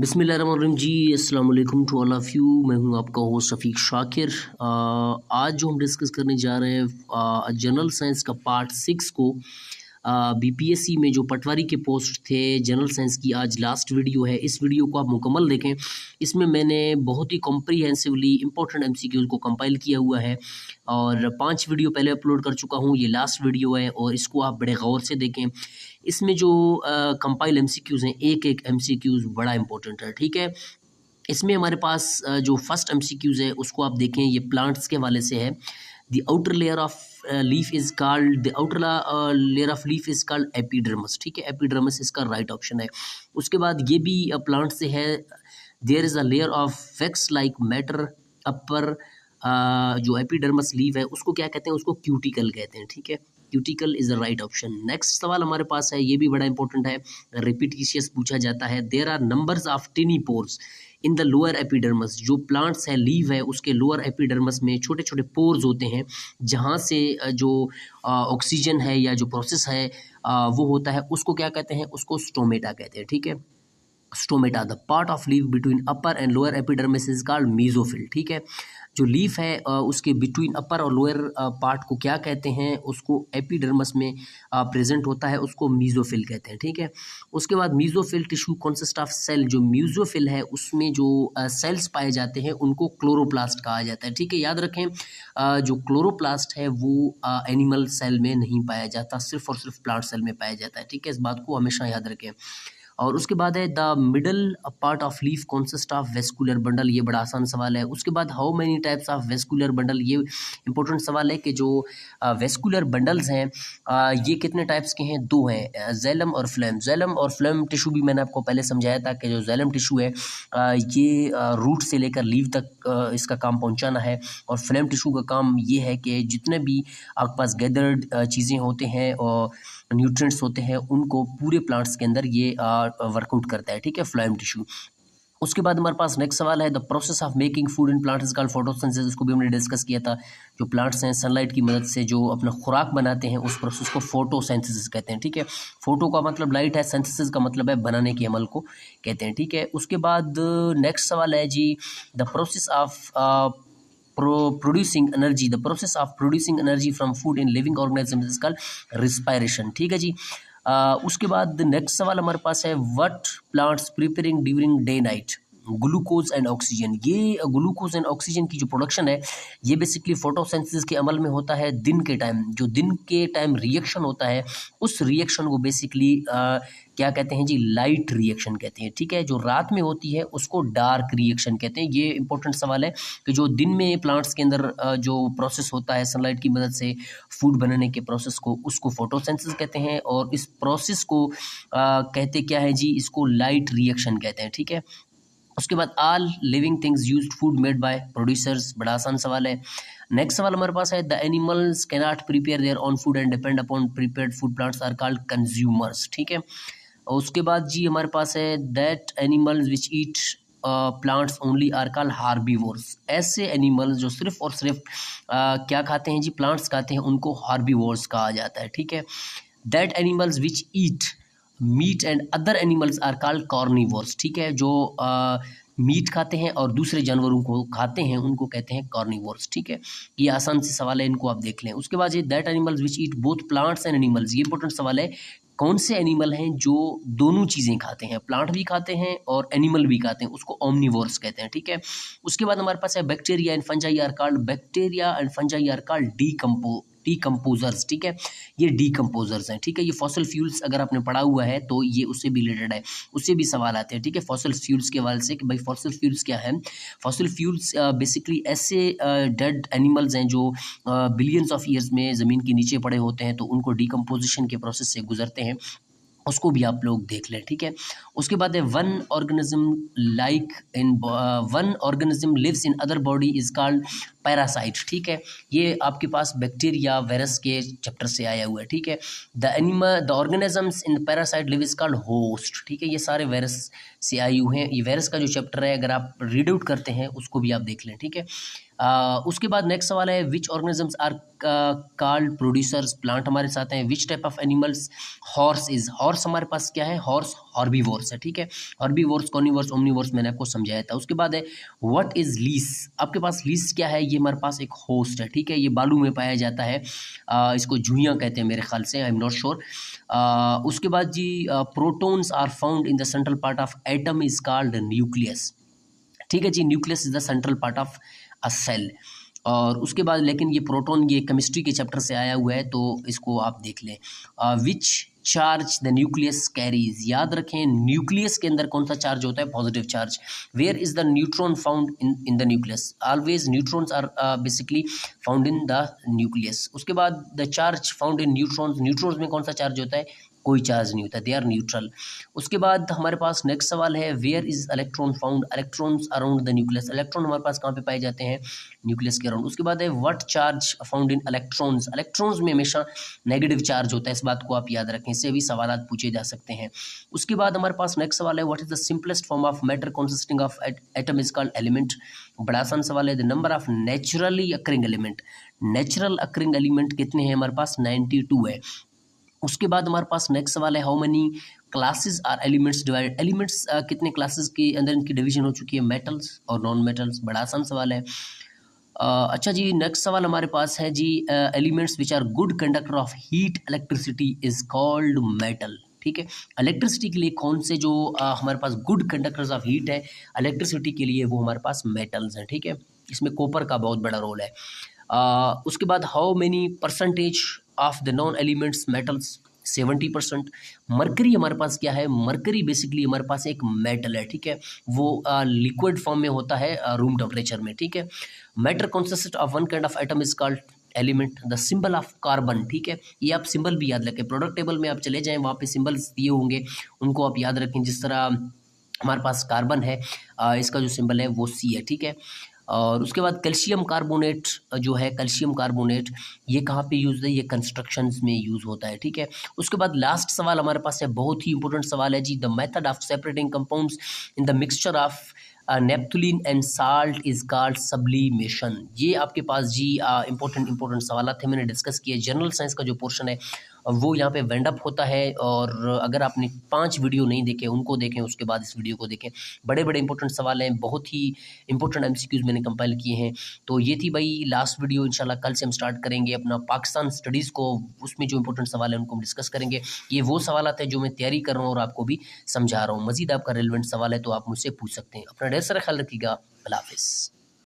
बिस्मिल्लाहिर्रहमानिर्रहीम जी। अस्सलाम वालेकुम टू ऑल ऑफ़ यू। मैं हूं आपका होस्ट रफ़ीक शाकिर। आज जो हम डिस्कस करने जा रहे हैं जनरल साइंस का पार्ट 6 को बीपीएससी में जो पटवारी के पोस्ट थे जनरल साइंस की, आज लास्ट वीडियो है। इस वीडियो को आप मुकम्मल देखें। इसमें मैंने बहुत ही कॉम्प्रीहेंसिवली इंपॉर्टेंट एमसीक्यूज़ को कंपाइल किया हुआ है और 5 वीडियो पहले अपलोड कर चुका हूँ। ये लास्ट वीडियो है और इसको आप बड़े गौर से देखें। इसमें जो कंपाइल एमसीक्यूज़ हैं, एक एक एमसीक्यूज़ बड़ा इंपॉर्टेंट है, ठीक है। इसमें हमारे पास जो फर्स्ट एमसीक्यूज़ है उसको आप देखें। ये प्लांट्स के हवाले से है। The outer layer of leaf is called the outer layer of leaf is called epidermis, ठीक है। एपिडर्मिस इसका राइट ऑप्शन है। उसके बाद ये भी प्लांट से है। There is a layer of wax like matter upper, जो एपिडर्मिस लीफ है उसको क्या कहते हैं? उसको क्यूटिकल कहते हैं, ठीक है। Cuticle is the right option. Next सवाल हमारे पास है, ये भी बड़ा इंपॉर्टेंट है, रिपीटिशियस पूछा जाता है। There are numbers of tiny pores in the lower epidermis. जो प्लांट्स है, लीव है, उसके लोअर एपिडर्मस में छोटे छोटे पोर्स होते हैं जहाँ से जो ऑक्सीजन है या जो प्रोसेस है वो होता है, उसको क्या कहते हैं? उसको स्टोमेटा कहते हैं, ठीक है। Stomata, the part of leaf between upper and lower epidermis is called mesophyll, ठीक है। जो लीफ है उसके बिटवीन अपर और लोअर पार्ट को क्या कहते हैं? उसको एपिडर्मिस में प्रेजेंट होता है, उसको मीजोफिल कहते हैं, ठीक है। उसके बाद mesophyll tissue consist of cell. जो मीजोफिल है उसमें जो सेल्स पाए जाते हैं उनको क्लोरोप्लास्ट कहा जाता है, ठीक है। याद रखें जो क्लोरोप्लास्ट है वो एनिमल सेल में नहीं पाया जाता, सिर्फ और सिर्फ प्लांट सेल में पाया जाता है, ठीक है। इस बात को हमेशा याद रखें। और उसके बाद है the middle part of leaf consist of vascular bundle. ये बड़ा आसान सवाल है। उसके बाद how many types of vascular bundle. ये इंपॉर्टेंट सवाल है कि जो वेस्कुलर बंडल्स हैं ये कितने टाइप्स के हैं? 2 हैं, जैलम और फ्लेम। जैलम और फ्लेम टिश्यू भी मैंने आपको पहले समझाया था कि जो जैलम टिश्यू है ये रूट से लेकर लीव तक इसका काम पहुंचाना है, और फ्लेम टिश्यू का काम ये है कि जितने भी आपके पास गैदर्ड चीज़ें होते हैं और न्यूट्रिएंट्स होते हैं उनको पूरे प्लांट्स के अंदर ये वर्कआउट करता है, ठीक है, फ्लोएम टिश्यू। उसके बाद हमारे पास नेक्स्ट सवाल है, the process of making food in plants is called photosynthesis. इसको भी हमने डिस्कस किया था। जो प्लांट्स हैं सनलाइट की मदद से जो अपना खुराक बनाते हैं उस प्रोसेस को फोटोसिंथेसिस कहते हैं, ठीक है। फोटो का मतलब लाइट है, सिंथेसिस का मतलब है बनाने के अमल को कहते हैं, ठीक है। उसके बाद नेक्स्ट सवाल है जी, the process of producing energy, the process of producing energy from food in living organisms is called respiration, ठीक है जी। उसके बाद नेक्स्ट सवाल हमारे पास है, what plants preparing during day night. Glucose and oxygen. ये ग्लूकोज एंड ऑक्सीजन की जो प्रोडक्शन है ये बेसिकली फोटोसिंथेसिस के अमल में होता है दिन के टाइम। जो दिन के टाइम रिएक्शन होता है उस रिएक्शन को बेसिकली क्या कहते हैं जी? लाइट रिएक्शन कहते हैं, ठीक है। जो रात में होती है उसको डार्क रिएक्शन कहते हैं। ये इंपॉर्टेंट सवाल है कि जो दिन में प्लांट्स के अंदर जो प्रोसेस होता है सनलाइट की मदद से फूड बनाने के प्रोसेस को, उसको फोटोसिंथेसिस कहते हैं, और इस प्रोसेस को कहते क्या है जी? इसको लाइट रिएक्शन कहते हैं, ठीक है। उसके बाद all living things used food made by producers. बड़ा आसान सवाल है। नेक्स्ट सवाल हमारे पास है, the animals can not prepare their own food and depend upon prepared food plants are called consumers, ठीक है। और उसके बाद जी हमारे पास है, that animals which eat plants only are called herbivores. ऐसे एनिमल्स जो सिर्फ और सिर्फ क्या खाते हैं जी? प्लांट्स खाते हैं, उनको हार्बीवोर्स कहा जाता है, ठीक है। That animals which eat meat and other animals are called carnivores, ठीक है। जो मीट खाते हैं और दूसरे जानवरों को खाते हैं उनको कहते हैं कॉर्निवोर्स, ठीक है। ये आसान सी सवाल है, इनको आप देख लें। उसके बाद ये that animals which eat both plants and animals. ये इंपॉर्टेंट सवाल है, कौन से एनिमल हैं जो दोनों चीज़ें खाते हैं? प्लांट भी खाते हैं और एनिमल भी खाते हैं, उसको ओमनिवोर्स कहते हैं, ठीक है। उसके बाद हमारे पास है, bacteria and fungi are called bacteria and fungi are called decomposers, ठीक है। ये डीकम्पोजर्स हैं, ठीक है। ये फॉसिल फ्यूल्स अगर आपने पढ़ा हुआ है तो ये उससे भी रिलेटेड है, उससे भी सवाल आते हैं, ठीक है। फॉसिल फ्यूल्स के हवाले से कि भाई फॉसिल फ्यूल्स क्या है? फॉसिल फ्यूल्स बेसिकली ऐसे डेड एनिमल्स हैं जो बिलियंस ऑफ ईयर्स में ज़मीन के नीचे पड़े होते हैं, तो उनको डीकम्पोजिशन के प्रोसेस से गुजरते हैं, उसको भी आप लोग देख लें, ठीक है। उसके बाद है, one organism lives in other body is called parasite, ठीक है। ये आपके पास बैक्टीरिया वायरस के चैप्टर से आया हुआ है, ठीक है। The organisms in parasite live is called host, ठीक है। ये सारे वायरस से आए हुए हैं। ये वायरस का जो चैप्टर है अगर आप रीड आउट करते हैं उसको भी आप देख लें, ठीक है। उसके बाद नेक्स्ट सवाल है, which organisms are called producers. Plant हमारे साथ हैं। Which type of animals horse is. Horse हमारे पास क्या है? हॉर्स हॉर्बीवोर्स है, ठीक है। हॉर्बीवोर्स, कार्निवोर्स, ओमनीवोर्स मैंने आपको समझाया था। उसके बाद है व्हाट इज लीस। आपके पास लीस क्या है? ये हमारे पास एक होस्ट है, ठीक है। ये बालू में पाया जाता है, इसको झुइयाँ कहते हैं मेरे ख्याल से, आई एम नॉट श्योर। उसके बाद जी protons are found in the central part of atom is called nucleus, ठीक है जी। Nucleus is the central part of a cell. और उसके बाद लेकिन ये प्रोटॉन ये केमिस्ट्री के चैप्टर से आया हुआ है, तो इसको आप देख लें। Which charge the nucleus carries, याद रखें न्यूक्लियस के अंदर कौन सा चार्ज होता है? Positive charge. Where is the neutron found in the nucleus? Always neutrons are basically found in the nucleus. उसके बाद the charge found in neutrons, neutrons में कौन सा चार्ज होता है? कोई चार्ज नहीं होता, दे आर न्यूट्रल। उसके बाद हमारे पास नेक्स्ट सवाल है where is electron found? Electrons around the nucleus. Electron हमारे पास कहाँ पे पाए जाते हैं? न्यूक्लियस के अराउंड। उसके बाद है what charge found in electrons? Electrons में हमेशा नेगेटिव चार्ज होता है, इस बात को आप याद रखें, इससे भी सवाल पूछे जा सकते हैं। उसके बाद हमारे पास नेक्स्ट सवाल है what is the simplest form of matter consisting of atom is called element. बड़ा आसान सवाल है। The number of naturally occurring element, natural occurring element कितने हैं हमारे पास? 92 है। उसके बाद हमारे पास नेक्स्ट सवाल है how many classes are elements divided. Elements कितने क्लासेस के अंदर इनकी डिवीजन हो चुकी है? मेटल्स और नॉन मेटल्स। बड़ा आसान सवाल है। अच्छा जी, नेक्स्ट सवाल हमारे पास है जी elements which are good conductor of heat electricity is called metal, ठीक है। इलेक्ट्रिसिटी के लिए कौन से जो हमारे पास गुड कंडक्टर्स ऑफ हीट है इलेक्ट्रिसिटी के लिए, वो हमारे पास मेटल्स हैं, ठीक है। इसमें कॉपर का बहुत बड़ा रोल है। उसके बाद how many percentage of the non elements metals? 70%। Mercury हमारे पास क्या है? मरकरी बेसिकली हमारे पास एक मेटल है, ठीक है। वो लिक्विड फॉर्म में होता है रूम टेम्परेचर में, ठीक है। Matter consist of one kind of atom is called element. The symbol of carbon, ठीक है। ये आप सिंबल भी याद रखें, प्रोडक्ट टेबल में आप चले जाएं, वहाँ पे सिंबल्स दिए होंगे, उनको आप याद रखें। जिस तरह हमारे पास कार्बन है, इसका जो सिंबल है वो सी है, ठीक है। और उसके बाद कैल्शियम कार्बोनेट जो है, कैल्शियम कार्बोनेट ये कहाँ पे यूज़ है? ये कंस्ट्रक्शंस में यूज़ होता है, ठीक है। उसके बाद लास्ट सवाल हमारे पास है, बहुत ही इंपॉर्टेंट सवाल है जी। The method of separating compounds in the mixture of naphthalene and salt is called sublimation. ये आपके पास जी इंपॉर्टेंट सवाल थे, मैंने डिस्कस किए। जनरल साइंस का जो पोर्शन है वो यहाँ पे वेंड अप होता है, और अगर आपने 5 वीडियो नहीं देखे उनको देखें, उसके बाद इस वीडियो को देखें। बड़े बड़े इंपॉर्टेंट सवाल हैं, बहुत ही इंपॉर्टेंट एमसीक्यूज मैंने कंपाइल किए हैं। तो ये थी भाई लास्ट वीडियो। इंशाल्लाह कल से हम स्टार्ट करेंगे अपना पाकिस्तान स्टडीज़ को, उसमें जो इंपॉर्टेंट सवाल है उनको हम डिस्कस करेंगे। ये वो सवाल हैं जो मैं तैयारी कर रहा हूँ और आपको भी समझा रहा हूँ। मजीद आपका रेलिवेंट सवाल है तो आप मुझसे पूछ सकते हैं। अपना ढेर सारा ख्याल रखिएगा। अल्लाह हाफिज़।